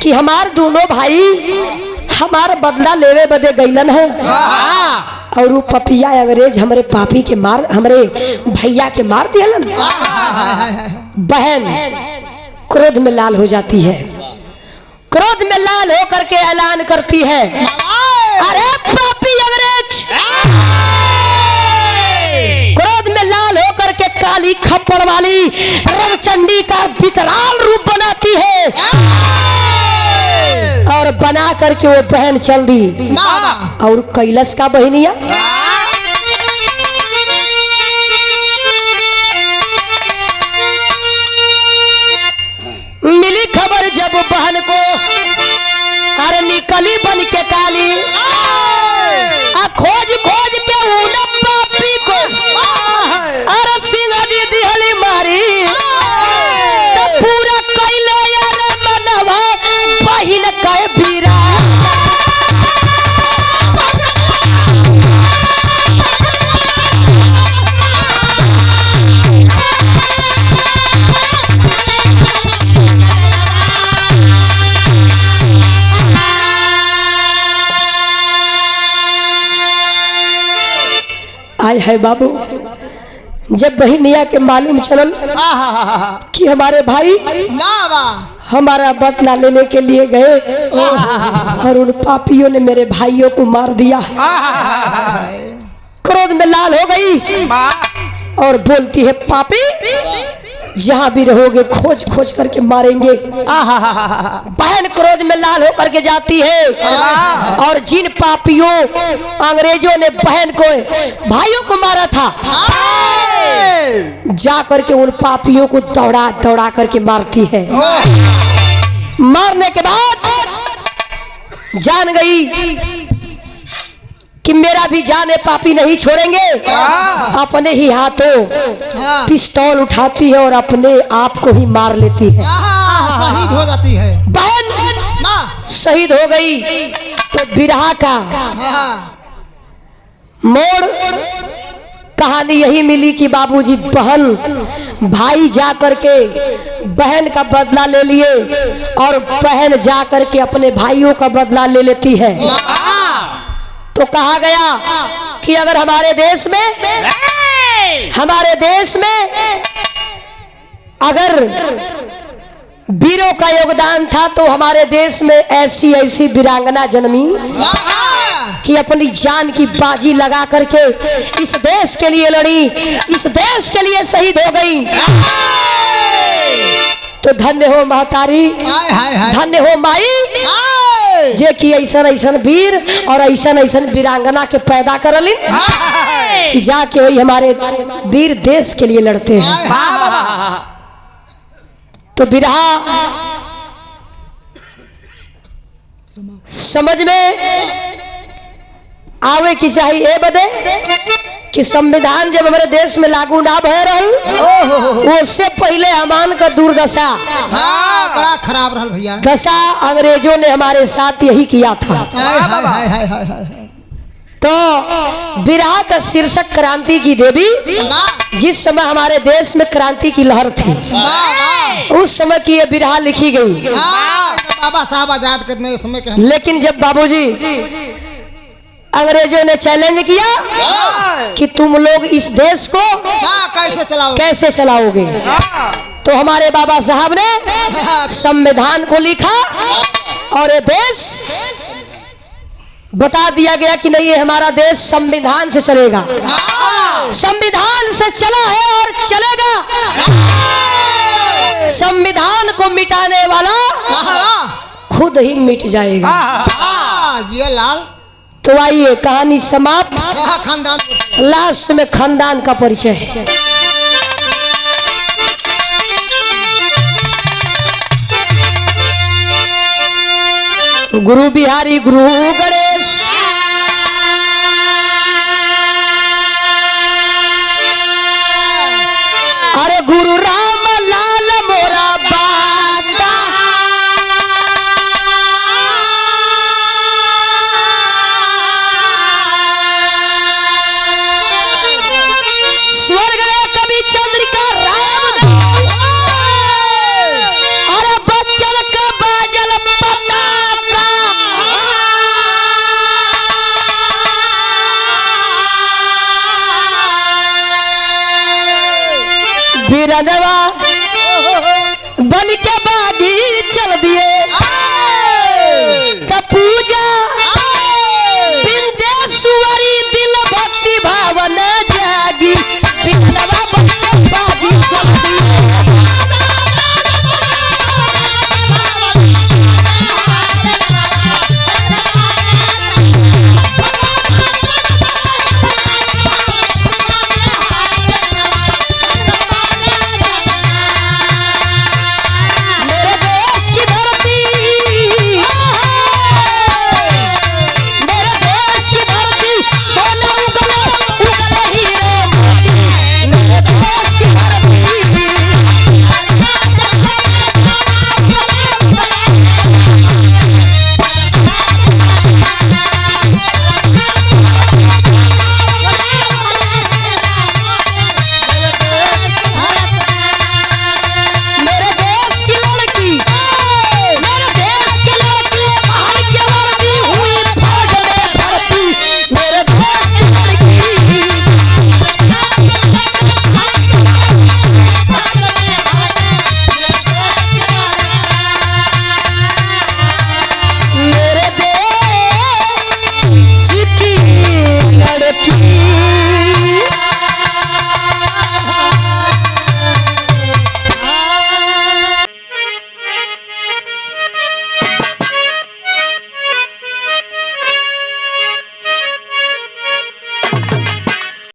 कि हमार दोनों भाई हमार बदला लेवे बदे गईलन है और वो पपिया अंग्रेज हमरे पापी के मार हमरे भैया के मार दियलन। बहन क्रोध में लाल हो जाती है। क्रोध में लाल होकर के ऐलान करती है, अरे पापी अंग्रेज! क्रोध में लाल होकर के काली खप्पड़ वाली रवचंडी का विकराल रूप बनाती है और बना करके वो बहन चल दी। और कैलाश का बहनिया मिली खबर जब बहन को, अरे निकली बन के काली खोज खोज के उन पापी को अरे सिंघी दिहली मारी तो पूरा कैले यार मनवा बहिन के बीरा। आय है बाबू, जब बहनिया के मालूम चलल कि हमारे भाई हमारा बदला लेने के लिए गए और उन पापियों ने मेरे भाइयों को मार दिया। क्रोध क्रोध में लाल हो गई और बोलती है पापी, जहां भी रहोगे खोज खोज करके मारेंगे। बहन क्रोध में लाल होकर के जाती है और जिन पापियों अंग्रेजों ने बहन को भाइयों को मारा था, जा करके उन पापियों को दौड़ा दौड़ा करके मारती है। मारने के बाद जान गई कि मेरा भी जाने पापी नहीं छोड़ेंगे। अपने ही हाथों पिस्तौल उठाती है और अपने आप को ही मार लेती है। शहीद हो जाती है। बहन शहीद हो गई तो बिरहा का मोड़ कहानी यही मिली कि बाबूजी बहन भाई जा करके बहन का बदला ले लिए और बहन जा करके अपने भाइयों का बदला ले लेती है। तो कहा गया कि अगर हमारे देश में अगर वीरों का योगदान था तो हमारे देश में ऐसी ऐसी वीरांगना जन्मी कि अपनी जान की बाजी लगा करके इस देश के लिए लड़ी, इस देश के लिए शहीद हो गई। तो धन्य हो महतारी, धन्य हो माई, जे कि ऐसन ऐसन वीर और ऐसन ऐसन वीरांगना के पैदा करली कि जाके वही हमारे वीर देश के लिए लड़ते हैं। तो बिरहा समझ में आवे की चाहिए बदे कि संविधान जब हमारे देश में लागू ना भय रही, उससे पहले हमान का दुर्दशा बड़ा खराब रहा भैया। दशा अंग्रेजों ने हमारे साथ यही किया था। तो बिरहा का शीर्षक क्रांति की देवी। जिस समय हमारे देश में क्रांति की लहर थी, उस समय की ये बिरहा लिखी गई। बाबा साहब आजाद करने समय के। लेकिन जब बाबूजी अंग्रेजों ने चैलेंज किया कि तुम लोग इस देश को कैसे चलाओगे, तो हमारे बाबा साहब ने संविधान को लिखा और ये देश बता दिया गया कि नहीं, ये हमारा देश संविधान से चलेगा, संविधान से चला है और चलेगा। संविधान को मिटाने वाला खुद ही मिट जाएगा। ये लाल। तो आइए कहानी समाप्त, खानदान लास्ट में खानदान का परिचय। गुरु बिहारी गुरु गणेश, अरे गुरु राम लाल मोरा बाता, स्वर्ग रे कवि चंद्रिका राम, अरे बच्चन का बाजल पता बिरनवा